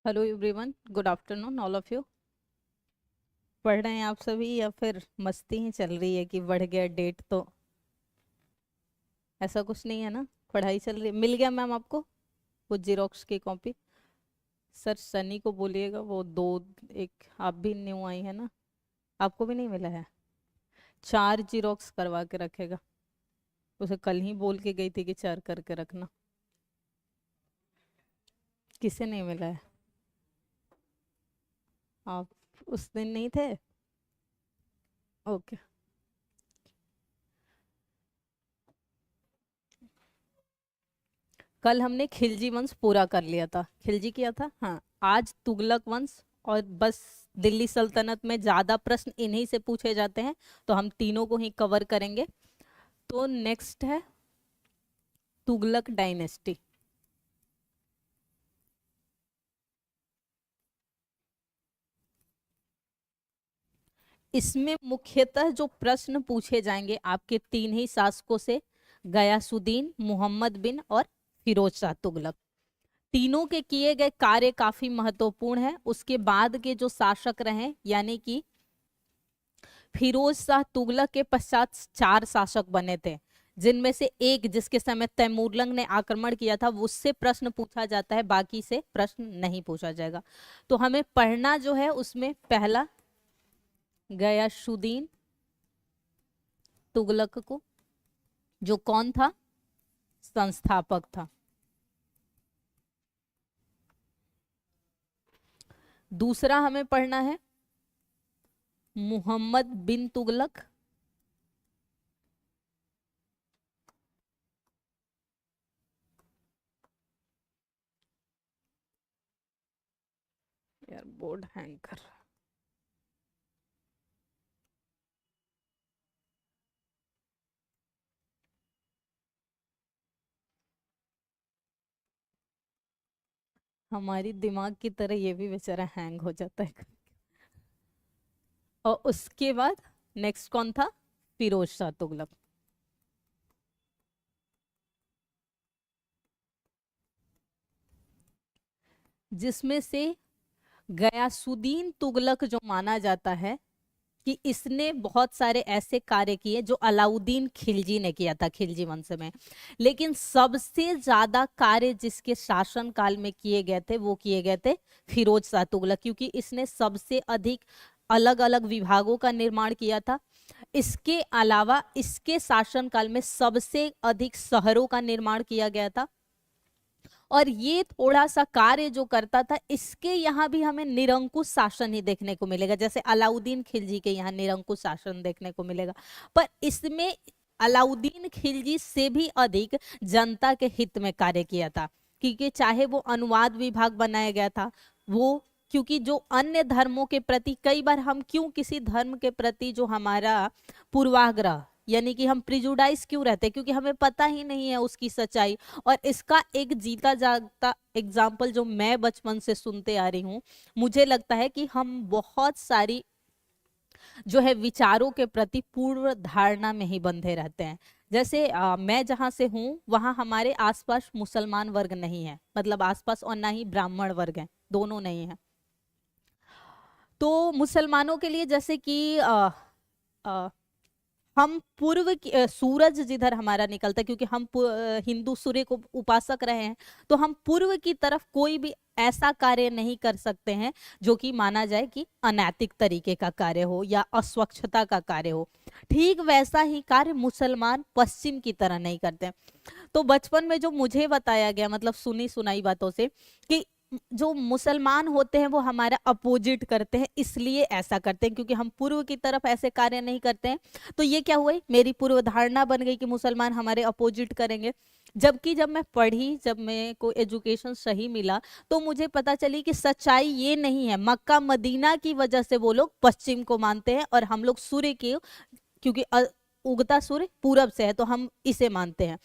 Hello everyone, good afternoon all of you. पढ़ रहे हैं आप सभी या फिर मस्ती ही चल रही है कि बढ़ गया डेट? तो ऐसा कुछ नहीं है ना, पढ़ाई चल रही है। मिल गया मैम आपको वो जीरोक्स की कॉपी? सर सनी को बोलिएगा वो दो, एक आप भी न्यू आई है ना, आपको भी नहीं मिला है? 4 जीरोक्स करवा के रखेगा। उसे कल ही बोल के गई थी कि 4 करके रखना। किसे नहीं मिला है? आप उस दिन नहीं थे? ओके। कल हमने खिलजी वंश पूरा कर लिया था, खिलजी किया था। हाँ, आज तुगलक वंश। और बस दिल्ली सल्तनत में ज्यादा प्रश्न इन्हीं से पूछे जाते हैं, तो हम तीनों को ही कवर करेंगे। तो नेक्स्ट है तुगलक डायनेस्टी। इसमें मुख्यतः जो प्रश्न पूछे जाएंगे आपके तीन ही शासकों से, गयासुद्दीन, मोहम्मद बिन और फिरोज शाह तुगलक। तीनों के किए गए कार्य काफी महत्वपूर्ण है। उसके बाद के जो शासक रहे, यानी कि फिरोज शाह तुगलक के पश्चात 4 शासक बने थे, जिनमें से एक जिसके समय तैमूरलंग ने आक्रमण किया था, वो उससे प्रश्न पूछा जाता है, बाकी से प्रश्न नहीं पूछा जाएगा। तो हमें पढ़ना जो है उसमें पहला गयासुद्दीन तुगलक को, जो कौन था? संस्थापक था। दूसरा हमें पढ़ना है मोहम्मद बिन तुगलक। यार बोर्ड हैंग कर रहा है। हमारी दिमाग की तरह ये भी बेचारा हैंग हो जाता है। और उसके बाद नेक्स्ट कौन था? फिरोज शाह तुगलक। जिसमें से गयासुद्दीन तुगलक जो माना जाता है कि इसने बहुत सारे ऐसे कार्य किए जो अलाउद्दीन खिलजी ने किया था, खिलजी वंश में। लेकिन सबसे ज्यादा कार्य जिसके शासन काल में किए गए थे वो किए गए थे फिरोज शाह तुगलक, क्योंकि इसने सबसे अधिक अलग अलग विभागों का निर्माण किया था। इसके अलावा इसके शासनकाल में सबसे अधिक शहरों का निर्माण किया गया था। और ये थोड़ा सा कार्य जो करता था, इसके यहाँ भी हमें निरंकुश शासन ही देखने को मिलेगा, जैसे अलाउद्दीन खिलजी के यहाँ निरंकुश शासन देखने को मिलेगा। पर इसमें अलाउद्दीन खिलजी से भी अधिक जनता के हित में कार्य किया था, क्योंकि चाहे वो अनुवाद विभाग बनाया गया था, वो क्योंकि जो अन्य धर्मों के प्रति कई बार हम क्यों किसी धर्म के प्रति जो हमारा पूर्वाग्रह, यानी कि हम प्रिजुडाइज क्यों रहते हैं, क्योंकि हमें पता ही नहीं है उसकी सच्चाई। और इसका एक जीता जागता एग्जाम्पल जो मैं बचपन से सुनते आ रही हूँ, मुझे लगता है कि हम बहुत सारी जो है विचारों के प्रति पूर्व धारणा में ही बंधे रहते हैं। जैसे मैं जहाँ से हूँ वहाँ हमारे आसपास मुसलमान वर्ग नहीं है, मतलब आसपास, और ना ही ब्राह्मण वर्ग है, दोनों नहीं है। तो मुसलमानों के लिए जैसे कि हम सूरज जिधर हमारा निकलता है, क्योंकि हम हिंदू सूर्य को उपासक रहे हैं, तो हम पूर्व की तरफ कोई भी ऐसा कार्य नहीं कर सकते हैं जो कि माना जाए कि अनैतिक तरीके का कार्य हो या अस्वच्छता का कार्य हो। ठीक वैसा ही कार्य मुसलमान पश्चिम की तरह नहीं करते। तो बचपन में जो मुझे बताया गया, मतलब सुनी सुनाई बातों से, कि जो मुसलमान होते हैं वो हमारा अपोजिट करते हैं, इसलिए ऐसा करते हैं क्योंकि हम पूर्व की तरफ ऐसे कार्य नहीं करते हैं। तो ये क्या हुआ, मेरी पूर्व धारणा बन गई कि मुसलमान हमारे अपोजिट करेंगे। जबकि जब मैं पढ़ी, जब मेरे को एजुकेशन सही मिला, तो मुझे पता चली कि सच्चाई ये नहीं है। मक्का मदीना की वजह से वो लोग पश्चिम को मानते हैं और हम लोग सूर्य के, क्योंकि उगता सूर्य पूरब से है तो हम इसे मानते हैं।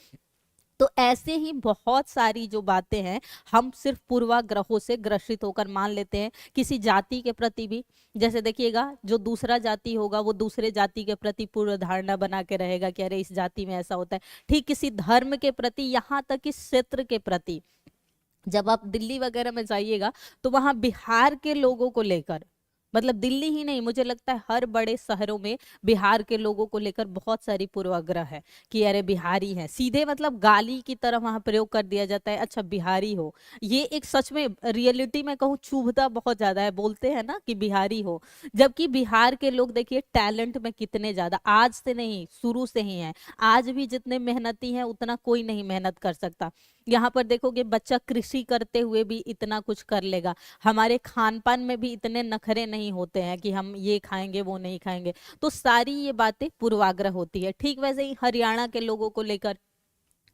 तो ऐसे ही बहुत सारी जो बातें हैं हम सिर्फ पूर्वाग्रहों से ग्रसित होकर मान लेते हैं, किसी जाति के प्रति भी। जैसे देखिएगा, जो दूसरा जाति होगा वो दूसरे जाति के प्रति पूर्व धारणा बना के रहेगा कि अरे इस जाति में ऐसा होता है। ठीक किसी धर्म के प्रति, यहाँ तक कि क्षेत्र के प्रति, जब आप दिल्ली वगैरह में जाइएगा तो वहां बिहार के लोगों को लेकर, मतलब दिल्ली ही नहीं, मुझे लगता है हर बड़े शहरों में बिहार के लोगों को लेकर बहुत सारी पूर्वाग्रह है कि अरे बिहारी है, सीधे मतलब गाली की तरह वहां प्रयोग कर दिया जाता है, अच्छा बिहारी हो। ये एक सच में रियलिटी में कहूँ चुभता बहुत ज्यादा है, बोलते हैं ना कि बिहारी हो, जबकि बिहार के लोग देखिए टैलेंट में कितने ज्यादा, आज से नहीं शुरू से ही है। आज भी जितने मेहनती हैं उतना कोई नहीं मेहनत कर सकता। यहाँ पर देखोगे बच्चा कृषि करते हुए भी इतना कुछ कर लेगा। हमारे खान पान में भी इतने नखरे नहीं होते हैं कि हम ये खाएंगे वो नहीं खाएंगे। तो सारी ये बातें पूर्वाग्रह होती है। ठीक वैसे ही हरियाणा के लोगों को लेकर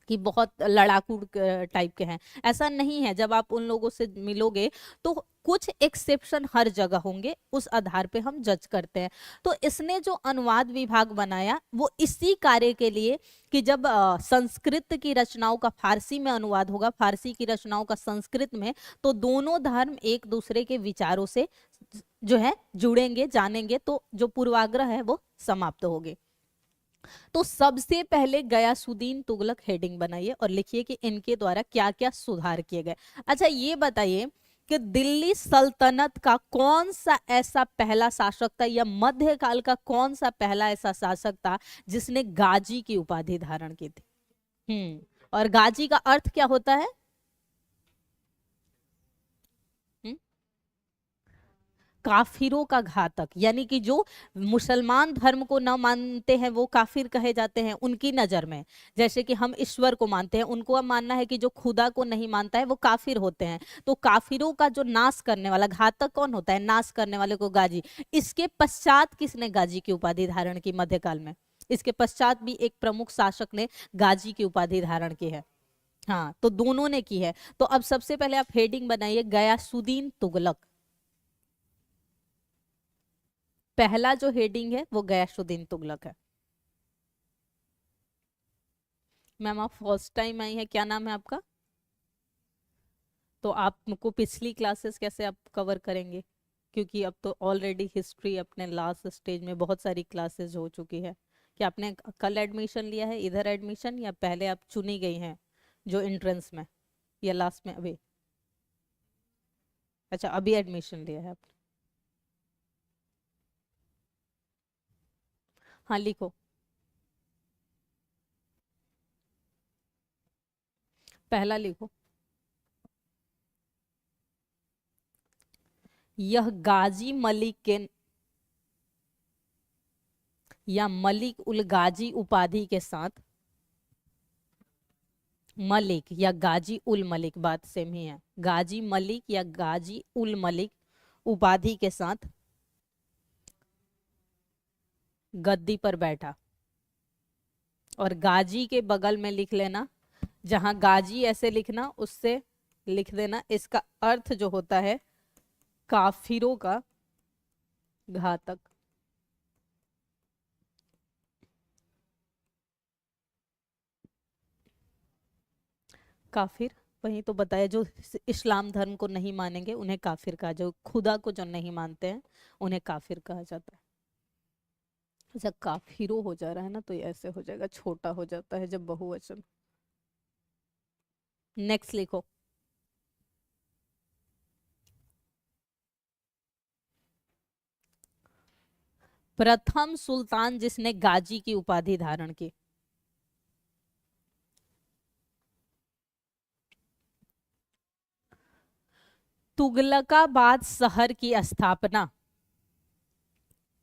कि बहुत लड़ाकू टाइप के हैं, ऐसा नहीं है। जब आप उन लोगों से मिलोगे तो कुछ एक्सेप्शन हर जगह होंगे, उस आधार पे हम जज करते हैं। तो इसने जो अनुवाद विभाग बनाया वो इसी कार्य के लिए कि जब संस्कृत की रचनाओं का फारसी में अनुवाद होगा, फारसी की रचनाओं का संस्कृत में, तो दोनों धर्म एक दूसरे के विचारों से जो है जुड़ेंगे, जानेंगे, तो जो पूर्वाग्रह है वो समाप्त होंगे। तो सबसे पहले गयासुद्दीन तुगलक हेडिंग बनाइए और लिखिए कि इनके द्वारा क्या क्या सुधार किए गए। अच्छा ये बताइए कि दिल्ली सल्तनत का कौन सा ऐसा पहला शासक था, या मध्यकाल का कौन सा पहला ऐसा शासक था जिसने गाजी की उपाधि धारण की थी। और गाजी का अर्थ क्या होता है? हम्म काफिरों का घातक, यानी कि जो मुसलमान धर्म को न मानते हैं वो काफिर कहे जाते हैं उनकी नजर में। जैसे कि हम ईश्वर को मानते हैं, उनको मानना है कि जो खुदा को नहीं मानता है वो काफिर होते हैं। तो काफिरों का जो नाश करने वाला घातक कौन होता है? नाश करने वाले को गाजी। इसके पश्चात किसने गाजी की उपाधि धारण की मध्यकाल में? इसके पश्चात भी एक प्रमुख शासक ने गाजी की उपाधि धारण की है। हाँ, तो दोनों ने की है। तो अब सबसे पहले आप हेडिंग बनाइए गयासुद्दीन तुगलक। पहला जो हेडिंग है वो गयासुद्दीन तुगलक है। मैम आप फर्स्ट टाइम आई है, क्या नाम है आपका? तो आपको पिछली क्लासेस कैसे आप कवर करेंगे, क्योंकि अब तो ऑलरेडी हिस्ट्री अपने लास्ट स्टेज में बहुत सारी क्लासेस हो चुकी है। क्या आपने कल एडमिशन लिया है इधर एडमिशन, या पहले आप चुनी गई हैं जो एंट्रेंस में, या लास्ट में अभी? अच्छा अभी एडमिशन लिया है आपने। हाँ लिखो, पहला लिखो। यह गाजी मलिक के, या मलिक उल गाजी उपाधि के साथ, मलिक या गाजी उल मलिक बात सेम ही है, गाजी मलिक या गाजी उल मलिक उपाधि के साथ गद्दी पर बैठा। और गाजी के बगल में लिख लेना, जहां गाजी ऐसे लिखना उससे लिख देना इसका अर्थ जो होता है काफिरों का घातक। काफिर वही तो बताया, जो इस्लाम धर्म को नहीं मानेंगे उन्हें काफिर कहा, जो खुदा को जो नहीं मानते हैं उन्हें काफिर कहा जाता है। अच्छा काफिरो हो जा रहा है ना, तो ये ऐसे हो जाएगा, छोटा हो जाता है जब बहुवचन। नेक्स्ट लिखो। प्रथम सुल्तान जिसने गाजी की उपाधि धारण की। तुगलकाबाद शहर की स्थापना,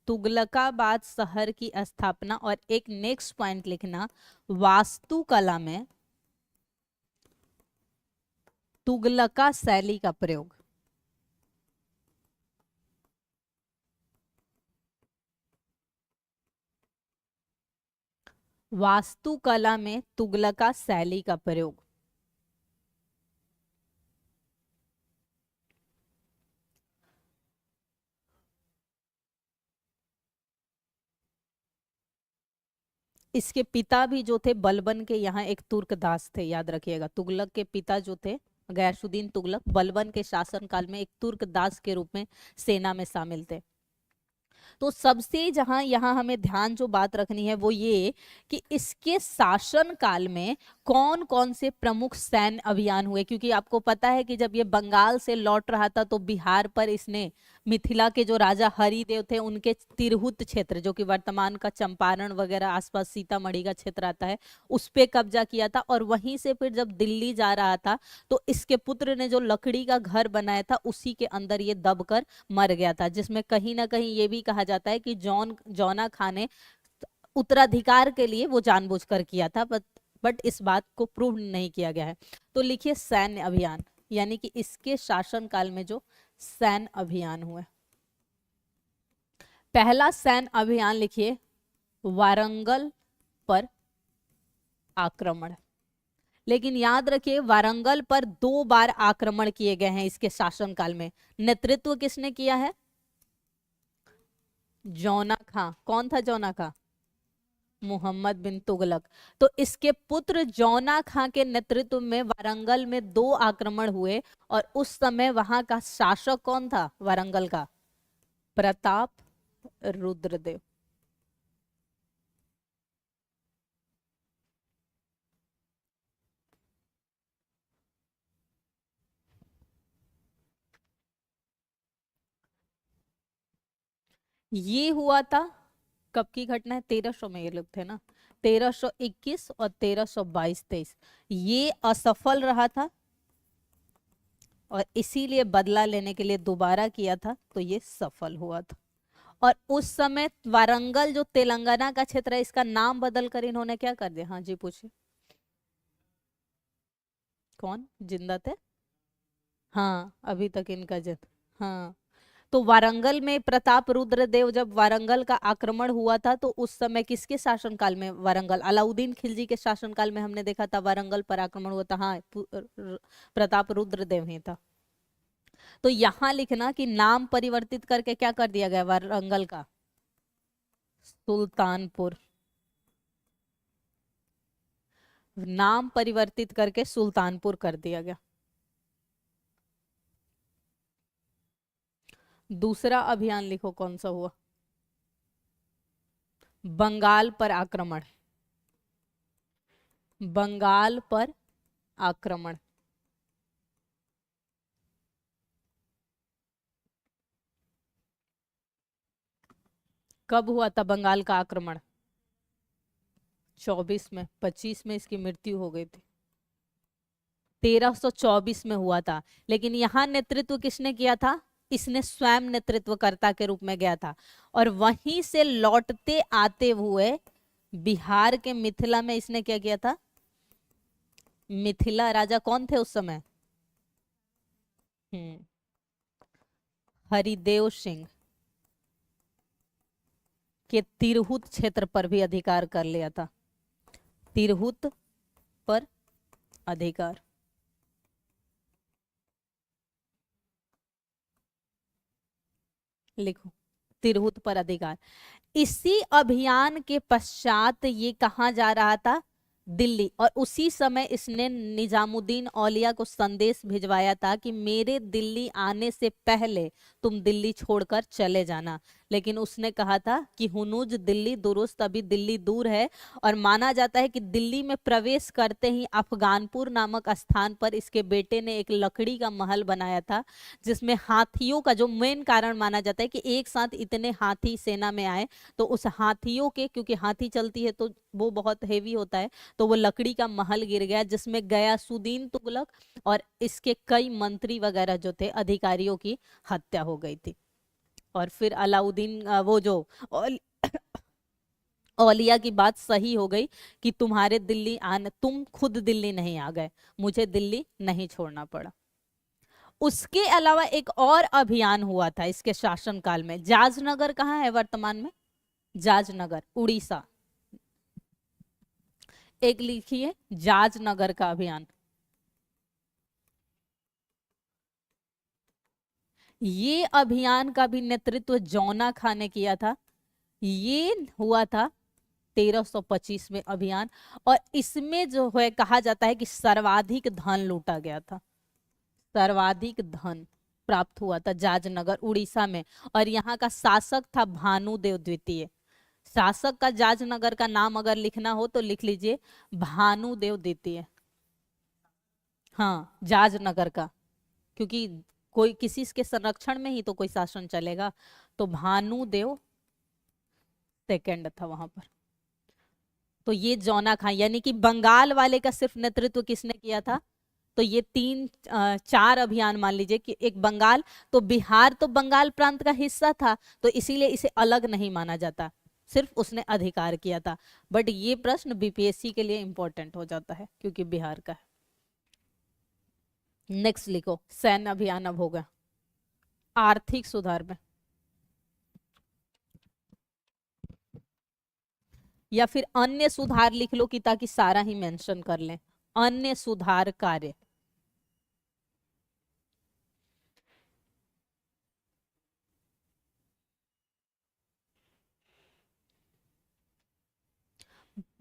तुगलकाबाद शहर की स्थापना। और एक नेक्स्ट पॉइंट लिखना, वास्तुकला में तुगलका शैली का प्रयोग। वास्तुकला में तुगलका शैली का प्रयोग। इसके पिता भी जो थे बलबन के यहाँ एक तुर्क दास थे, याद रखिएगा। तुगलक के पिता जो थे गयासुद्दीन तुगलक, बलबन के शासन काल में एक तुर्क दास के रूप में सेना में शामिल थे। तो सबसे जहां यहाँ हमें ध्यान जो बात रखनी है वो ये कि इसके शासन काल में कौन कौन से प्रमुख सैन्य अभियान हुए, क्योंकि आपको पता है कि जब ये बंगाल से लौट रहा था तो बिहार पर इसने मिथिला के जो राजा हरिदेव थे उनके तिरहुत क्षेत्र, जो कि वर्तमान का चंपारण वगैरह आसपास सीतामढ़ी का क्षेत्र आता है, उस पे कब्जा किया था। और वहीं से फिर जब दिल्ली जा रहा था तो इसके पुत्र ने जो लकड़ी का घर बनाया था उसी के अंदर ये दबकर मर गया था, जिसमें कहीं ना कहीं ये भी कहा जाता है कि जौना खान ने उत्तराधिकार के लिए वो जानबूझकर किया था, बट इस बात को प्रूव नहीं किया गया है। तो लिखिए सैन्य अभियान, यानी कि इसके शासनकाल में जो सैन्य अभियान हुए। पहला सैन्य अभियान लिखिए वारंगल पर आक्रमण। लेकिन याद रखिए वारंगल पर 2 बार आक्रमण किए गए हैं इसके शासनकाल में। नेतृत्व किसने किया है? जौना खां। कौन था जौना खां? मोहम्मद बिन तुगलक। तो इसके पुत्र जौना खां के नेतृत्व में वारंगल में 2 आक्रमण हुए और उस समय वहां का शासक कौन था वारंगल का? प्रताप रुद्रदेव। ये हुआ था कब की घटना है? 1300 में ये लोग थे ना, 1321 और 1322-23। ये असफल रहा था और इसीलिए बदला लेने के लिए दोबारा किया था, तो ये सफल हुआ था। और उस समय वारंगल जो तेलंगाना का क्षेत्र है इसका नाम बदल कर इन्होंने क्या कर दिया? हाँ जी पूछिए। कौन जिंदा थे? हाँ अभी तक इनका जिद। हाँ तो वारंगल में प्रताप रुद्रदेव, जब वारंगल का आक्रमण हुआ था तो उस समय किसके शासनकाल में? वारंगल अलाउद्दीन खिलजी के शासनकाल में हमने देखा था वारंगल पर आक्रमण हुआ था। हाँ प्रताप रुद्रदेव ही था। तो यहां लिखना कि नाम परिवर्तित करके क्या कर दिया गया वारंगल का? सुल्तानपुर। नाम परिवर्तित करके सुल्तानपुर कर दिया गया। दूसरा अभियान लिखो कौन सा हुआ? बंगाल पर आक्रमण। बंगाल पर आक्रमण। कब हुआ था बंगाल का आक्रमण? 24 में। 25 में इसकी मृत्यु हो गई थी। 1324 में हुआ था। लेकिन यहां नेतृत्व किसने किया था? इसने स्वयं नेतृत्वकर्ता के रूप में गया था। और वहीं से लौटते आते हुए बिहार के मिथिला में इसने क्या किया था? मिथिला राजा कौन थे उस समय? हरिदेव सिंह के तिरहुत क्षेत्र पर भी अधिकार कर लिया था। तिरहुत पर अधिकार। लिखो तिरहुत पर अधिकार। इसी अभियान के पश्चात ये कहां जा रहा था? दिल्ली। और उसी समय इसने निजामुद्दीन औलिया को संदेश भिजवाया था कि मेरे दिल्ली आने से पहले तुम दिल्ली छोड़कर चले जाना। लेकिन उसने कहा था कि हुनूज दिल्ली दुरुस्त, अभी दिल्ली दूर है। और माना जाता है कि दिल्ली में प्रवेश करते ही अफगानपुर नामक स्थान पर इसके बेटे ने एक लकड़ी का महल बनाया था, जिसमें हाथियों का, जो मेन कारण माना जाता है कि एक साथ इतने हाथी सेना में आए, तो उस हाथियों के, क्योंकि हाथी चलती है तो वो बहुत हेवी होता है, तो वो लकड़ी का महल गिर गया जिसमें गयासुद्दीन तुगलक और इसके कई मंत्री वगैरह जो थे अधिकारियों की हत्या हो गई थी। और फिर अलाउद्दीन वो जो औलिया की बात सही हो गई कि तुम्हारे दिल्ली आने, तुम खुद दिल्ली नहीं आ गए, मुझे दिल्ली नहीं छोड़ना पड़ा। उसके अलावा एक और अभियान हुआ था इसके शासनकाल में। जाजनगर कहाँ है वर्तमान में? जाजनगर उड़ीसा। एक लिखिए जाजनगर का अभियान। ये अभियान का भी नेतृत्व जौना खां ने किया था। ये हुआ था 1325 में अभियान। और इसमें जो है कहा जाता है कि सर्वाधिक धन लूटा गया था। सर्वाधिक धन। प्राप्त हुआ था, जाजनगर उड़ीसा में। और यहाँ का शासक था भानुदेव द्वितीय। शासक का जाजनगर का नाम अगर लिखना हो तो लिख लीजिए भानुदेव द्वितीय। हाँ, जाजनगर का, क्योंकि कोई किसी के संरक्षण में ही तो कोई शासन चलेगा। तो भानुदेव सेकंड था वहां पर। तो ये जौना खान, यानी कि बंगाल वाले का सिर्फ नेतृत्व किसने किया था? तो ये तीन चार अभियान मान लीजिए कि एक बंगाल, तो बिहार तो बंगाल प्रांत का हिस्सा था, तो इसीलिए इसे अलग नहीं माना जाता, सिर्फ उसने अधिकार किया था। बट ये प्रश्न बीपीएससी के लिए इंपॉर्टेंट हो जाता है क्योंकि बिहार का है। नेक्स्ट लिखो, सैन्य अभियान अब होगा। आर्थिक सुधार में, या फिर अन्य सुधार लिख लो कि ताकि सारा ही मेंशन कर लें। अन्य सुधार कार्य,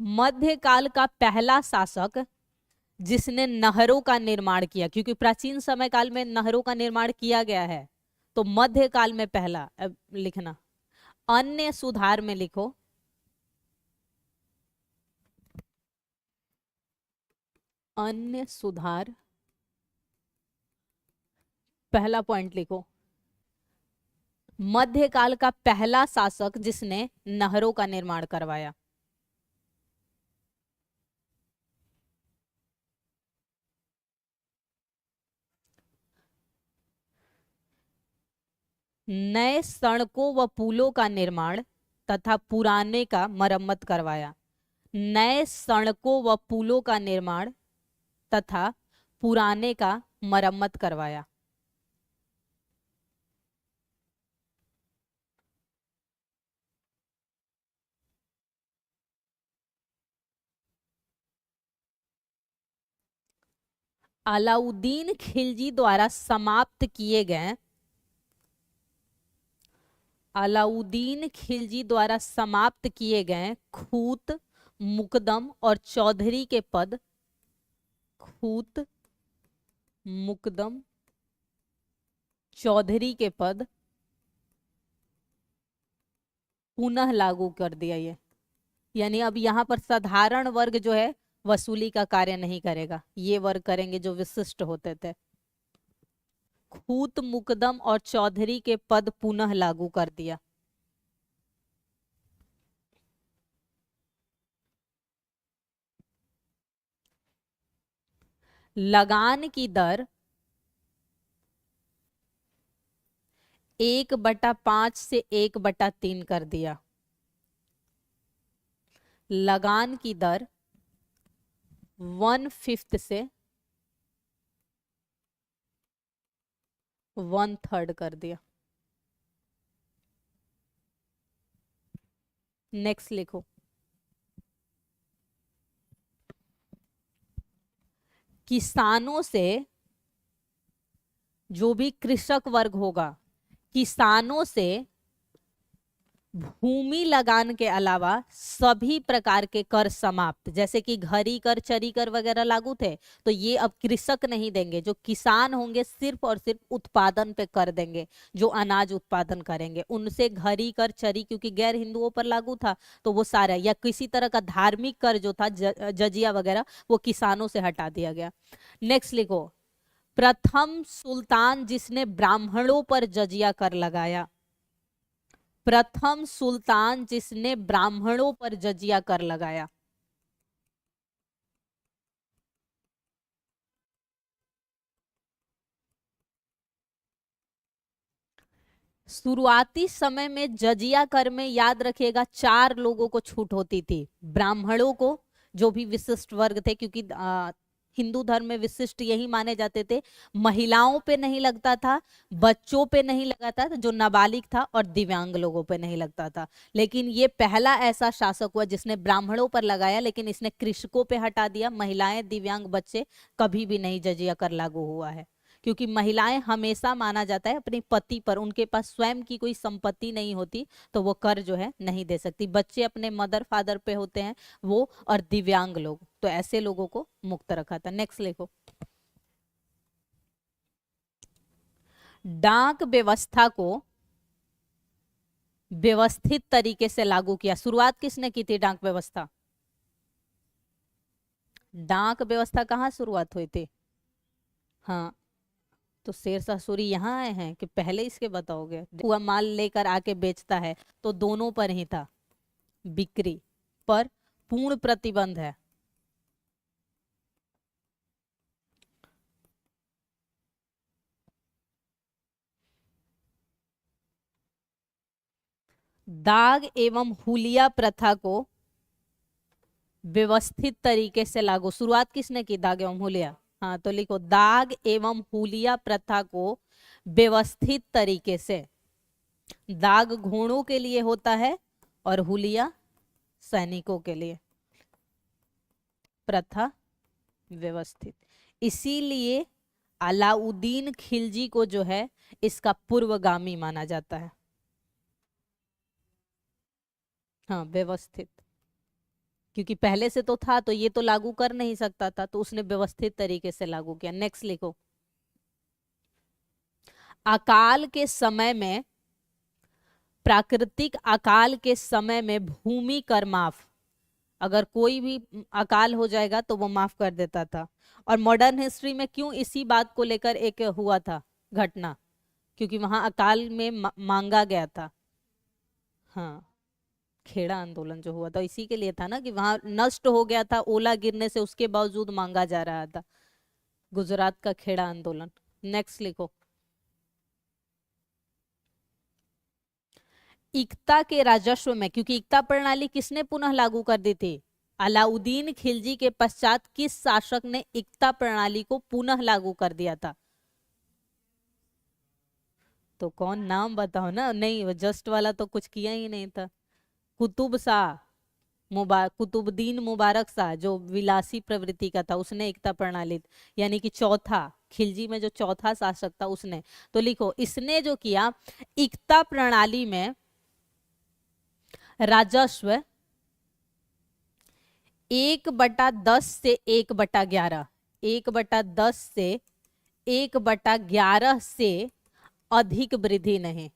मध्यकाल का पहला शासक जिसने नहरों का निर्माण किया, क्योंकि प्राचीन समय काल में नहरों का निर्माण किया गया है, तो मध्यकाल में पहला। अब लिखना, अन्य सुधार में लिखो अन्य सुधार, पहला पॉइंट लिखो, मध्यकाल का पहला शासक जिसने नहरों का निर्माण करवाया। नए सड़कों व पुलों का निर्माण तथा पुराने का मरम्मत करवाया। नए सड़कों व पुलों का निर्माण तथा पुराने का मरम्मत करवाया। अलाउद्दीन खिलजी द्वारा समाप्त किए गए, अलाउद्दीन खिलजी द्वारा समाप्त किए गए खूत, मुकदम और चौधरी के पद, खूत, मुकदम, चौधरी के पद पुनः लागू कर दिया। ये यानी अब यहाँ पर साधारण वर्ग जो है वसूली का कार्य नहीं करेगा, ये वर्ग करेंगे जो विशिष्ट होते थे। खूत, मुकदम और चौधरी के पद पुनः लागू कर दिया। लगान की दर 1/5 से 1/3 कर दिया। लगान की दर 1/5 से 1/3 कर दिया। नेक्स्ट लिखो, किसानों से, जो भी कृषक वर्ग होगा, किसानों से भूमि लगान के अलावा सभी प्रकार के कर समाप्त, जैसे कि घरी कर, चरी कर वगैरह लागू थे, तो ये अब कृषक नहीं देंगे। जो किसान होंगे सिर्फ और सिर्फ उत्पादन पे कर देंगे, जो अनाज उत्पादन करेंगे उनसे घरी कर, चरी, क्योंकि गैर हिंदुओं पर लागू था तो वो सारा, या किसी तरह का धार्मिक कर जो था जजिया वगैरह, वो किसानों से हटा दिया गया। नेक्स्ट लिखो, प्रथम सुल्तान जिसने ब्राह्मणों पर जजिया कर लगाया। प्रथम सुल्तान जिसने ब्राह्मणों पर जजिया कर लगाया। शुरुआती समय में जजिया कर में याद रखिएगा 4 लोगों को छूट होती थी। ब्राह्मणों को, जो भी विशिष्ट वर्ग थे, क्योंकि हिंदू धर्म में विशिष्ट यही माने जाते थे। महिलाओं पे नहीं लगता था, बच्चों पे नहीं लगता था, जो नाबालिग था, और दिव्यांग लोगों पे नहीं लगता था। लेकिन ये पहला ऐसा शासक हुआ जिसने ब्राह्मणों पर लगाया, लेकिन इसने कृषकों पे हटा दिया। महिलाएं, दिव्यांग, बच्चे कभी भी नहीं जजिया कर लागू हुआ है, क्योंकि महिलाएं हमेशा माना जाता है अपने पति पर, उनके पास स्वयं की कोई संपत्ति नहीं होती तो वो कर जो है नहीं दे सकती। बच्चे अपने मदर फादर पे होते हैं वो, और दिव्यांग लोग, तो ऐसे लोगों को मुक्त रखा था। नेक्स्ट लिखो, डाक व्यवस्था को व्यवस्थित तरीके से लागू किया। शुरुआत किसने की थी डाक व्यवस्था? डाक व्यवस्था कहाँ शुरुआत हुई थी? हाँ, तो शेरशाह सूरी यहाँ आए हैं कि पहले इसके बताओगे? हुआ माल लेकर आके बेचता है तो दोनों पर ही था, बिक्री पर पूर्ण प्रतिबंध है। दाग एवं हुलिया प्रथा को व्यवस्थित तरीके से लागू, शुरुआत किसने की दाग एवं हुलिया? हाँ, तो लिखो दाग एवं हुलिया प्रथा को व्यवस्थित तरीके से। दाग घोड़ों के लिए होता है और हुलिया सैनिकों के लिए। प्रथा व्यवस्थित, इसीलिए अलाउद्दीन खिलजी को जो है इसका पूर्वगामी माना जाता है। हाँ, व्यवस्थित, क्योंकि पहले से तो था तो ये तो लागू कर नहीं सकता था, तो उसने व्यवस्थित तरीके से लागू किया। नेक्स्ट लिखो। अकाल के समय में, प्राकृतिक अकाल के समय में भूमि कर माफ, अगर कोई भी अकाल हो जाएगा तो वो माफ कर देता था। और मॉडर्न हिस्ट्री में क्यों इसी बात को लेकर एक हुआ था घटना? क्योंकि वहां अकाल में मांगा गया था। हाँ, खेड़ा आंदोलन जो हुआ था इसी के लिए था ना, कि वहां नष्ट हो गया था ओला गिरने से, उसके बावजूद मांगा जा रहा था। गुजरात का खेड़ा आंदोलन। नेक्स्ट लिखो। इक्ता के राजस्व में, क्योंकि इक्ता प्रणाली किसने पुनः लागू कर दी थी? अलाउद्दीन खिलजी के पश्चात किस शासक ने इक्ता प्रणाली को पुनः लागू कर दिया था? तो कौन, नाम बताओ ना। नहीं, वो जस्ट वाला तो कुछ किया ही नहीं था। कुतुब शाह, कुतुबुद्दीन मुबारक शाह, जो विलासी प्रवृत्ति का था, उसने इक्ता प्रणाली, यानी कि चौथा खिलजी में जो चौथा शासक था उसने। तो लिखो, इसने जो किया, इक्ता प्रणाली में राजस्व 1/10 से 1/11, 1/10 से 1/11 से अधिक वृद्धि नहीं।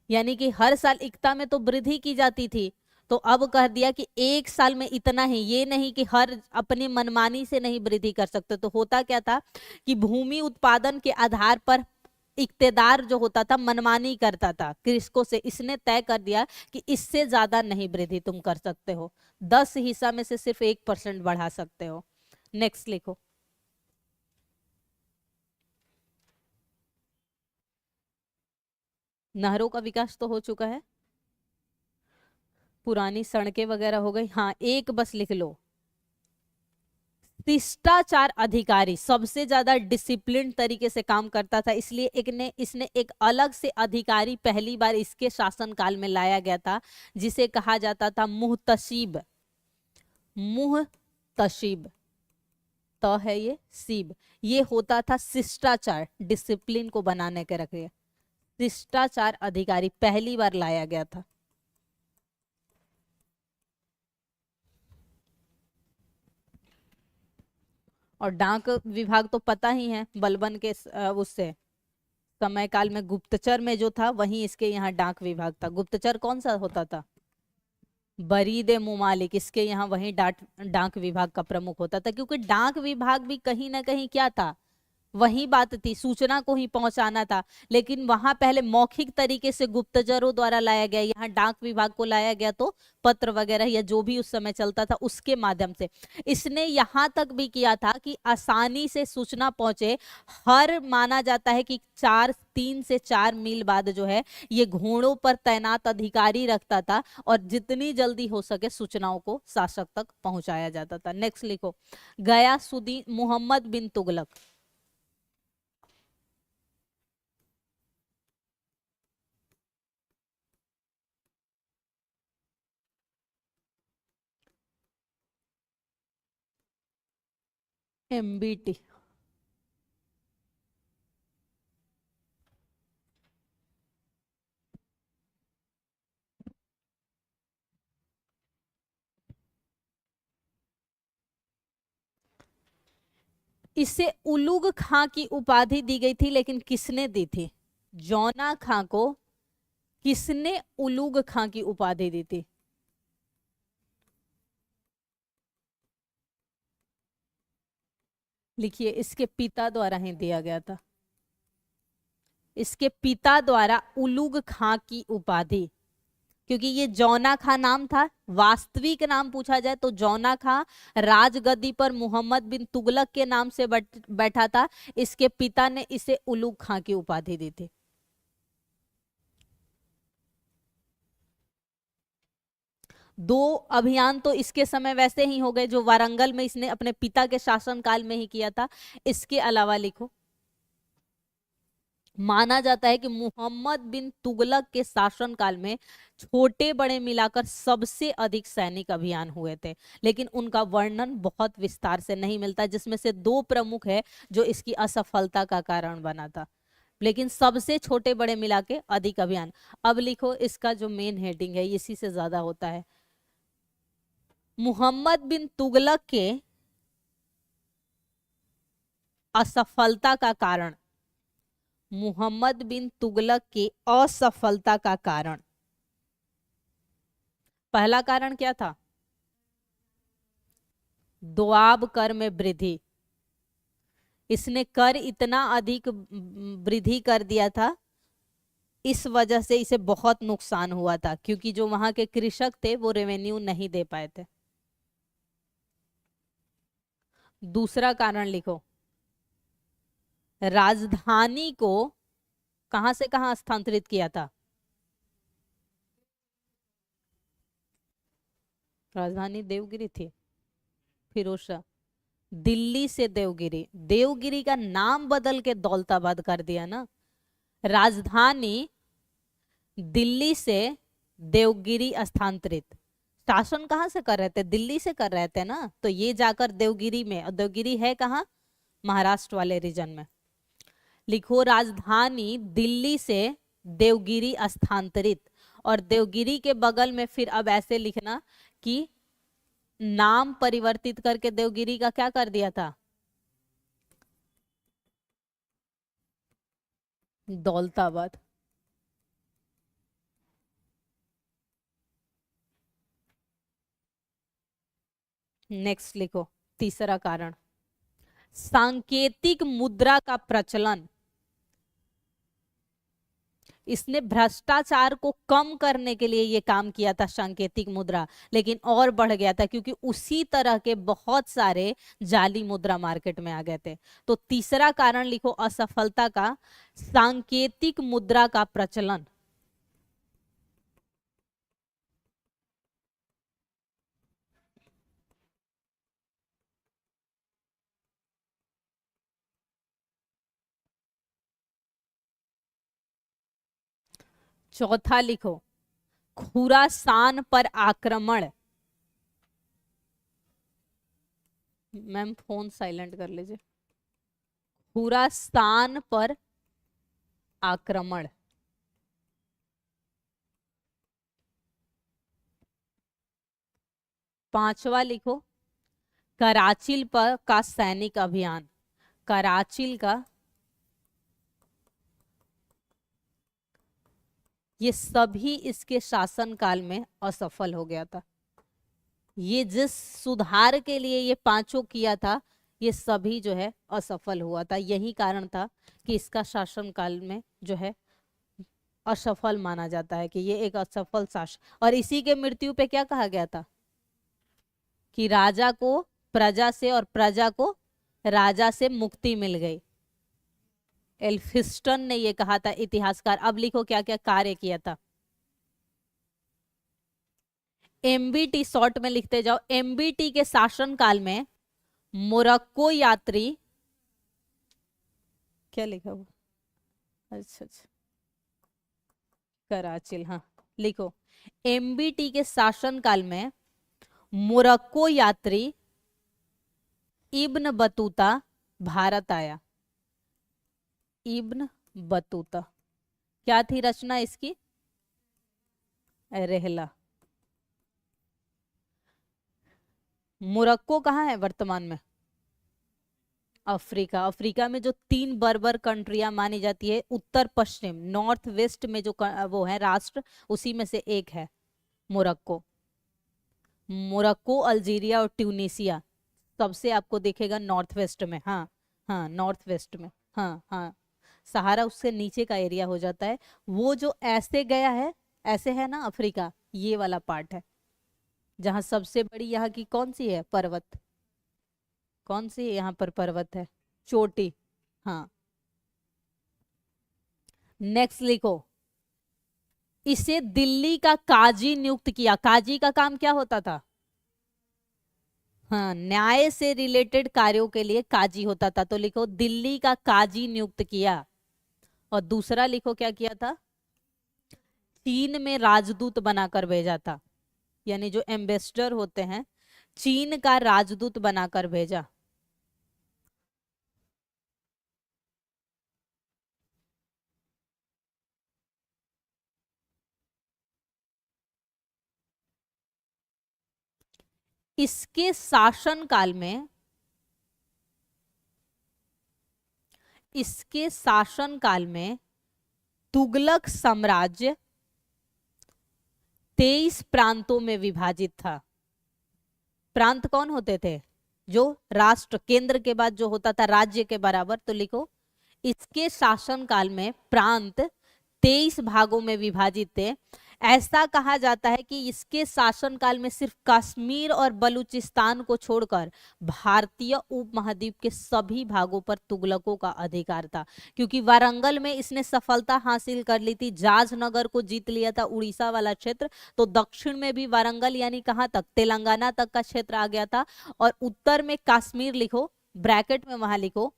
यानी कि हर साल इक्ता में तो वृद्धि की जाती थी, तो अब कह दिया कि एक साल में इतना ही। ये नहीं कि हर अपनी मनमानी से नहीं वृद्धि कर सकते। तो होता क्या था कि भूमि उत्पादन के आधार पर इक्तेदार जो होता था मनमानी करता था कृषकों से। इसने तय कर दिया कि इससे ज्यादा नहीं वृद्धि तुम कर सकते हो, 10 हिस्सा में से सिर्फ 1% बढ़ा सकते हो। नेक्स्ट लिखो। नहरों का विकास तो हो चुका है, पुरानी सड़कें वगैरह हो गई। हाँ, एक बस लिख लो, शिष्टाचार अधिकारी सबसे ज्यादा डिसिप्लिन तरीके से काम करता था, इसलिए इसने एक अलग से अधिकारी पहली बार इसके शासनकाल में लाया गया था, जिसे कहा जाता था मुहतसिब। मुहतसिब, तो है ये सीब। ये होता था शिष्टाचार, डिसिप्लिन को बनाने के रखे। शिष्टाचार अधिकारी पहली बार लाया गया था। और डाक विभाग तो पता ही है, बलबन के उससे समय काल में गुप्तचर में जो था, वहीं इसके यहाँ डाक विभाग था। गुप्तचर कौन सा होता था? बरीद मुमालिक, इसके यहाँ वहीं डाक विभाग का प्रमुख होता था। क्योंकि डाक विभाग भी कहीं ना कहीं क्या था, वही बात थी, सूचना को ही पहुंचाना था। लेकिन वहां पहले मौखिक तरीके से गुप्तचरों द्वारा लाया गया, यहाँ डाक विभाग को लाया गया तो पत्र वगैरह या जो भी उस समय चलता था उसके माध्यम से। इसने यहाँ तक भी किया था कि आसानी से सूचना पहुंचे। हर माना जाता है कि 3 से 4 मील बाद जो है ये घोड़ों पर तैनात अधिकारी रखता था, और जितनी जल्दी हो सके सूचनाओं को शासक तक पहुंचाया जाता था। नेक्स्ट लिखो। गयासुद्दीन मोहम्मद बिन तुगलक। MBT, इसे उलुग खां की उपाधि दी गई थी, लेकिन किसने दी थी? जौना खां को किसने उलुग खां की उपाधि दी थी? लिखिए, इसके पिता द्वारा ही दिया गया था। इसके पिता द्वारा उलुग खां की उपाधि, क्योंकि ये जौना खां नाम था। वास्तविक नाम पूछा जाए तो जौना खां राजगद्दी पर मोहम्मद बिन तुगलक के नाम से बैठा था। इसके पिता ने इसे उलुग खां की उपाधि दी थी। दो अभियान तो इसके समय वैसे ही हो गए, जो वारंगल में इसने अपने पिता के शासनकाल में ही किया था। इसके अलावा लिखो, माना जाता है कि मोहम्मद बिन तुगलक के शासनकाल में छोटे बड़े मिलाकर सबसे अधिक सैनिक अभियान हुए थे, लेकिन उनका वर्णन बहुत विस्तार से नहीं मिलता, जिसमें से दो प्रमुख है जो इसकी असफलता का कारण बना था। लेकिन सबसे छोटे बड़े मिला के अधिक अभियान। अब लिखो, इसका जो मेन हेडिंग है इसी से ज्यादा होता है। मोहम्मद बिन तुगलक के असफलता का कारण, मोहम्मद बिन तुगलक की असफलता का कारण, पहला कारण क्या था? दोआब कर में वृद्धि। इसने कर इतना अधिक वृद्धि कर दिया था, इस वजह से इसे बहुत नुकसान हुआ था, क्योंकि जो वहां के कृषक थे वो रेवेन्यू नहीं दे पाए थे। दूसरा कारण लिखो, राजधानी को कहां से कहां स्थानांतरित किया था? राजधानी देवगिरी थी, फिरोज शाह। दिल्ली से देवगिरी, देवगिरी का नाम बदल के दौलताबाद कर दिया ना। राजधानी दिल्ली से देवगिरी स्थानांतरित। शासन कहाँ से कर रहे थे? दिल्ली से कर रहे थे ना, तो ये जाकर देवगिरी में, और देवगिरी है कहाँ? महाराष्ट्र वाले रीजन में। लिखो, राजधानी दिल्ली से देवगिरी स्थानांतरित। और देवगिरी के बगल में फिर अब ऐसे लिखना कि नाम परिवर्तित करके देवगिरी का क्या कर दिया था? दौलताबाद। नेक्स्ट लिखो, तीसरा कारण, सांकेतिक मुद्रा का प्रचलन। इसने भ्रष्टाचार को कम करने के लिए ये काम किया था, सांकेतिक मुद्रा, लेकिन और बढ़ गया था क्योंकि उसी तरह के बहुत सारे जाली मुद्रा मार्केट में आ गए थे। तो तीसरा कारण लिखो असफलता का, सांकेतिक मुद्रा का प्रचलन। चौथा लिखो, खुरासान पर आक्रमण। मैम फोन साइलेंट कर लीजिए। खुरासान पर आक्रमण। पांचवा लिखो, कराचिल पर का सैनिक अभियान। कराचिल का, ये सभी इसके शासनकाल में असफल हो गया था। ये जिस सुधार के लिए ये पांचों किया था, ये सभी जो है असफल हुआ था। यही कारण था कि इसका शासनकाल में जो है असफल माना जाता है, कि ये एक असफल शासन। और इसी के मृत्यु पे क्या कहा गया था? कि राजा को प्रजा से और प्रजा को राजा से मुक्ति मिल गई। एल्फिस्टन ने ये कहा था, इतिहासकार। अब लिखो क्या क्या कार्य किया था। एमबीटी शॉर्ट में लिखते जाओ। एमबीटी के शासनकाल में मोरक्को यात्री, क्या लिखा हुआ? अच्छा अच्छा, कराचिल, हाँ लिखो। एमबीटी के शासनकाल में मोरक्को यात्री इब्न बतूता भारत आया। इब्न बतूता, क्या थी रचना इसकी? रेहला। मोरक्को कहाँ है वर्तमान में? अफ्रीका, अफ्रीका में जो 3 बर्बर कंट्रियां मानी जाती है, उत्तर पश्चिम नॉर्थ वेस्ट में जो वो है राष्ट्र, उसी में से एक है मोरक्को। मोरक्को, अल्जीरिया और ट्यूनीसिया सबसे आपको दिखेगा नॉर्थ वेस्ट में। हाँ हाँ, नॉर्थ वेस्ट में। हाँ हाँ, सहारा उससे नीचे का एरिया हो जाता है। वो जो ऐसे गया है, ऐसे है ना अफ्रीका, ये वाला पार्ट है जहाँ सबसे बड़ी यहाँ की कौन सी है पर्वत, कौन सी यहाँ पर पर्वत है, चोटी। हाँ, नेक्स्ट लिखो, इसे दिल्ली का काजी नियुक्त किया। काजी का काम क्या होता था? हाँ, न्याय से रिलेटेड कार्यों के लिए काजी होता था। तो लिखो दिल्ली का काजी नियुक्त किया। और दूसरा लिखो क्या किया था? चीन में राजदूत बनाकर भेजा था, यानी जो एम्बेसडर होते हैं, चीन का राजदूत बनाकर भेजा। इसके शासनकाल में, इसके शासनकाल में तुगलक साम्राज्य 23 प्रांतों में विभाजित था। प्रांत कौन होते थे? जो राष्ट्र, केंद्र के बाद जो होता था राज्य के बराबर। तो लिखो इसके शासनकाल में प्रांत 23 भागों में विभाजित थे। ऐसा कहा जाता है कि इसके शासनकाल में सिर्फ कश्मीर और बलूचिस्तान को छोड़कर भारतीय उपमहाद्वीप के सभी भागों पर तुगलकों का अधिकार था। क्योंकि वारंगल में इसने सफलता हासिल कर ली थी, जाजनगर को जीत लिया था, उड़ीसा वाला क्षेत्र। तो दक्षिण में भी वारंगल यानी कहां तक, तेलंगाना तक का क्षेत्र आ गया था। और उत्तर में कश्मीर लिखो, ब्रैकेट में वहां लिखो,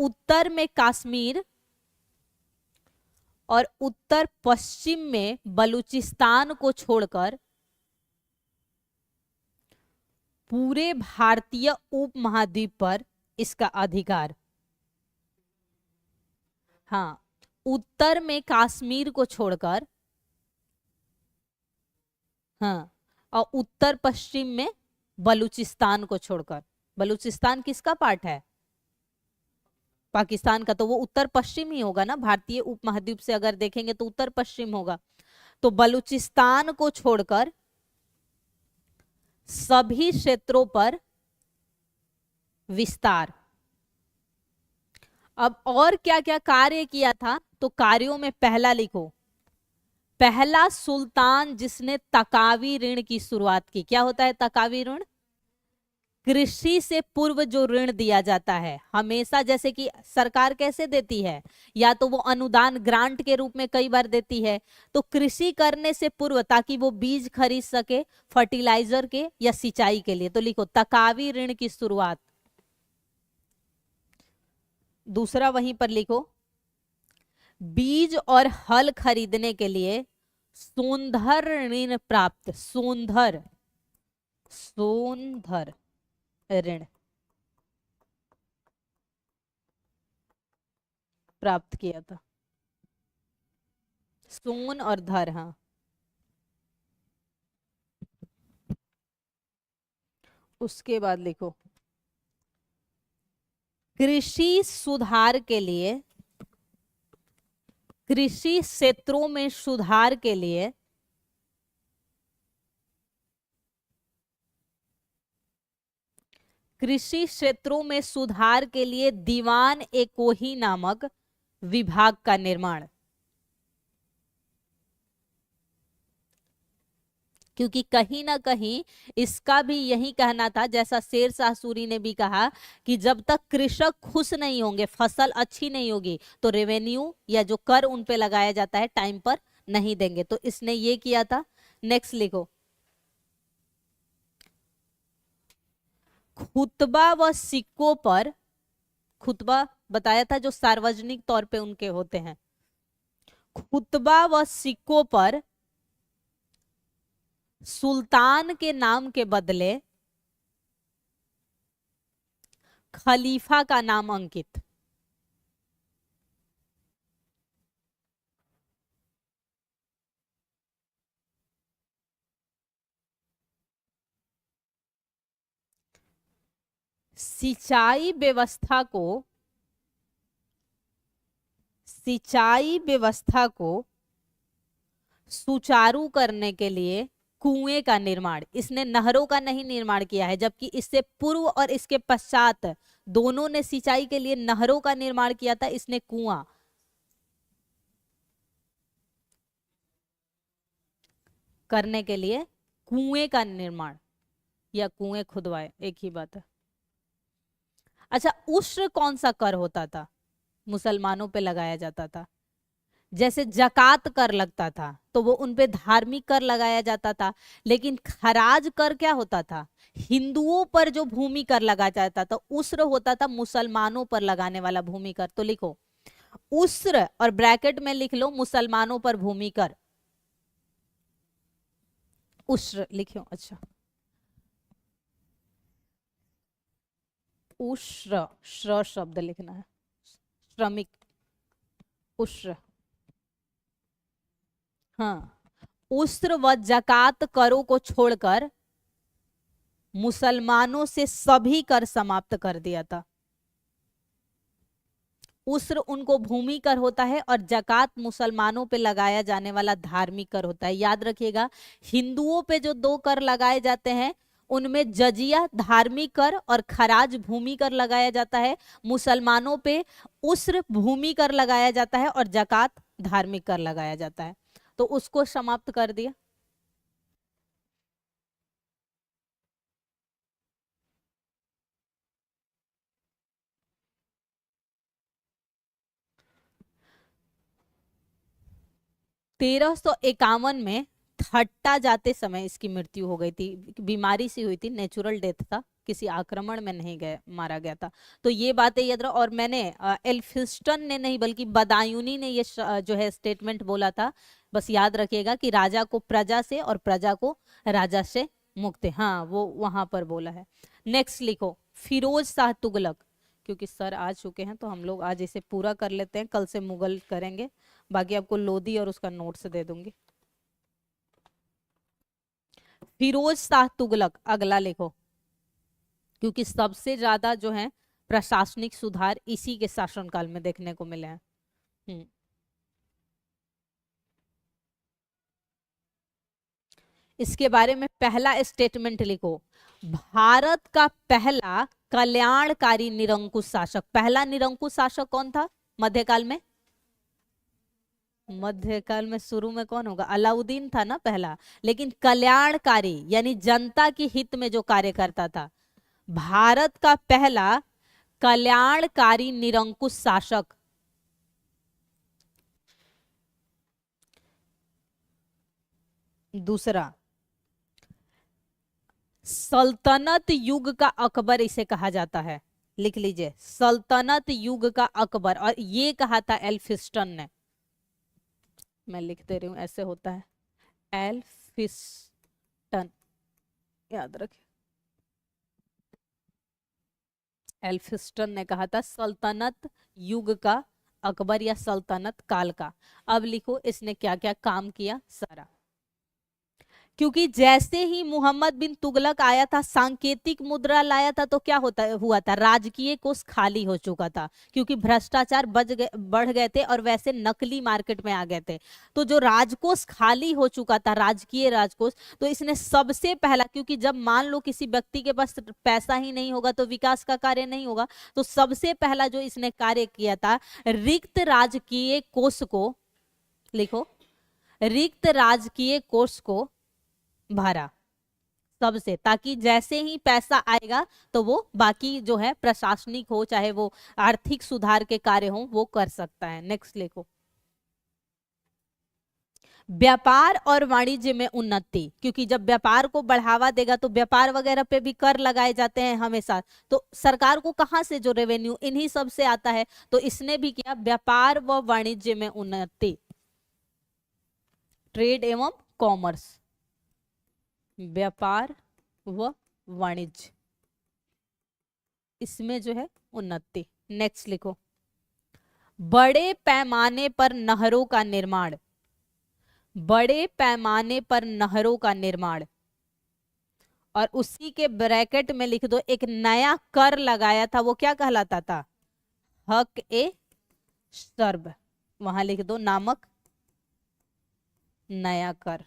उत्तर में कश्मीर और उत्तर पश्चिम में बलूचिस्तान को छोड़कर पूरे भारतीय उपमहाद्वीप पर इसका अधिकार। हाँ, उत्तर में कश्मीर को छोड़कर, हाँ, और उत्तर पश्चिम में बलूचिस्तान को छोड़कर। बलूचिस्तान किसका पार्ट है? पाकिस्तान का। तो वो उत्तर पश्चिम ही होगा ना, भारतीय उपमहाद्वीप से अगर देखेंगे तो उत्तर पश्चिम होगा। तो बलूचिस्तान को छोड़कर सभी क्षेत्रों पर विस्तार। अब और क्या क्या कार्य किया था? तो कार्यों में पहला लिखो, पहला सुल्तान जिसने तकावी ऋण की शुरुआत की। क्या होता है तकावी ऋण? कृषि से पूर्व जो ऋण दिया जाता है हमेशा, जैसे कि सरकार कैसे देती है, या तो वो अनुदान ग्रांट के रूप में कई बार देती है। तो कृषि करने से पूर्व, ताकि वो बीज खरीद सके फर्टिलाइजर के या सिंचाई के लिए। तो लिखो तकावी ऋण की शुरुआत। दूसरा वहीं पर लिखो, बीज और हल खरीदने के लिए सोंधर ऋण प्राप्त। सोंधर, सोंधर ऋण प्राप्त किया था। सोन और धर, हाँ। उसके बाद लिखो, कृषि सुधार के लिए, कृषि क्षेत्रों में सुधार के लिए कृषि क्षेत्रों में सुधार के लिए दीवान एकोही नामक विभाग का निर्माण। क्योंकि कहीं ना कहीं इसका भी यही कहना था, जैसा शेरशाह सूरी ने भी कहा, कि जब तक कृषक खुश नहीं होंगे, फसल अच्छी नहीं होगी, तो रेवेन्यू या जो कर उन पे लगाया जाता है टाइम पर नहीं देंगे। तो इसने ये किया था। नेक्स्ट लिखो, खुतबा व सिक्कों पर, खुतबा बताया था जो सार्वजनिक तौर पे उनके होते हैं, खुतबा व सिक्कों पर सुल्तान के नाम के बदले खलीफा का नाम अंकित। सिंचाई व्यवस्था को सुचारू करने के लिए कुएं का निर्माण, इसने नहरों का नहीं निर्माण किया है, जबकि इससे पूर्व और इसके पश्चात दोनों ने सिंचाई के लिए नहरों का निर्माण किया था, इसने कुआं करने के लिए कुएं का निर्माण या कुएं खुदवाए, एक ही बात है। अच्छा, उश्र कौन सा कर होता था, मुसलमानों पे लगाया जाता था? जैसे जकात कर लगता था तो वो उनपे धार्मिक कर लगाया जाता था, लेकिन खराज कर क्या होता था? हिंदुओं पर जो भूमि कर लगाया जाता था। उस्र होता था मुसलमानों पर लगाने वाला भूमि कर। तो लिखो उस्र और ब्रैकेट में लिख लो मुसलमानों पर भूमि कर, उस्र लिखो। अच्छा, उश्र, श्र शब्द लिखना है, श्रमिक, उश्र। हाँ, उस्र व जकात करों को छोड़कर मुसलमानों से सभी कर समाप्त कर दिया था। उस्र उनको भूमि कर होता है और जकात मुसलमानों पे लगाया जाने वाला धार्मिक कर होता है। याद रखिएगा, हिंदुओं पे जो दो कर लगाए जाते हैं उनमें जजिया धार्मिक कर और खराज भूमि कर लगाया जाता है। मुसलमानों पे उस्र भूमि कर लगाया जाता है और जकात धार्मिक कर लगाया जाता है। तो उसको समाप्त कर दिया। तेरह सौ इक्यावन में थट्टा जाते समय इसकी मृत्यु हो गई थी। बीमारी से हुई थी, नेचुरल डेथ था, किसी आक्रमण में नहीं गए, मारा गया था। तो ये बातें याद रखो। और मैंने एल्फिंस्टन ने नहीं बल्कि बदायूनी ने ये जो है स्टेटमेंट बोला था। बस याद रखिएगा कि राजा को प्रजा से और प्रजा को राजा से मुक्त। हाँ, वो वहां पर बोला है। नेक्स्ट लिखो फिरोज शाह तुगलक। क्योंकि सर आ चुके हैं तो हम लोग आज इसे पूरा कर लेते हैं, कल से मुगल करेंगे। बाकी आपको लोधी और उसका नोट्स दे दूंगी। फिरोज शाह तुगलक अगला लिखो, क्योंकि सबसे ज्यादा जो है प्रशासनिक सुधार इसी के शासनकाल में देखने को मिले हैं। इसके बारे में पहला स्टेटमेंट लिखो, भारत का पहला कल्याणकारी निरंकुश शासक। पहला निरंकुश शासक कौन था मध्यकाल में? मध्यकाल में शुरू में कौन होगा? अलाउद्दीन था ना पहला। लेकिन कल्याणकारी यानी जनता के हित में जो कार्य करता था। भारत का पहला कल्याणकारी निरंकुश शासक। दूसरा, सल्तनत युग का अकबर इसे कहा जाता है। लिख लीजिए, सल्तनत युग का अकबर। और ये कहा था एल्फिंस्टन ने। मैं लिख दे रही हूं, ऐसे होता है, एल्फिंस्टन, याद रखें। एल्फिंस्टन ने कहा था सल्तनत युग का अकबर या सल्तनत काल का। अब लिखो इसने क्या क्या काम किया सारा। क्योंकि जैसे ही मोहम्मद बिन तुगलक आया था, सांकेतिक मुद्रा लाया था, तो क्या हुआ था? राजकीय कोष खाली हो चुका था, क्योंकि भ्रष्टाचार बढ़ गए थे और वैसे नकली मार्केट में आ गए थे। तो जो राजकोष खाली हो चुका था, राजकीय राजकोष, तो इसने सबसे पहला, क्योंकि जब मान लो किसी व्यक्ति के पास पैसा ही नहीं होगा तो विकास का कार्य नहीं होगा, तो सबसे पहला जो इसने कार्य किया था, रिक्त राजकीय कोष को, लिखो, रिक्त राजकीय कोष को भरा सबसे, ताकि जैसे ही पैसा आएगा तो वो बाकी जो है प्रशासनिक हो चाहे वो आर्थिक सुधार के कार्य हो वो कर सकता है। नेक्स्ट लिखो, व्यापार और वाणिज्य में उन्नति। क्योंकि जब व्यापार को बढ़ावा देगा तो व्यापार वगैरह पे भी कर लगाए जाते हैं हमेशा, तो सरकार को कहां से जो रेवेन्यू इन्हीं सब से आता है। तो इसने भी किया व्यापार व वाणिज्य में उन्नति, ट्रेड एवं कॉमर्स, व्यापार व वाणिज्य, इसमें जो है उन्नति। नेक्स्ट लिखो, बड़े पैमाने पर नहरों का निर्माण, बड़े पैमाने पर नहरों का निर्माण और उसी के ब्रैकेट में लिख दो एक नया कर लगाया था, वो क्या कहलाता था? हक ए सर्ब। वहां लिख दो नामक नया कर।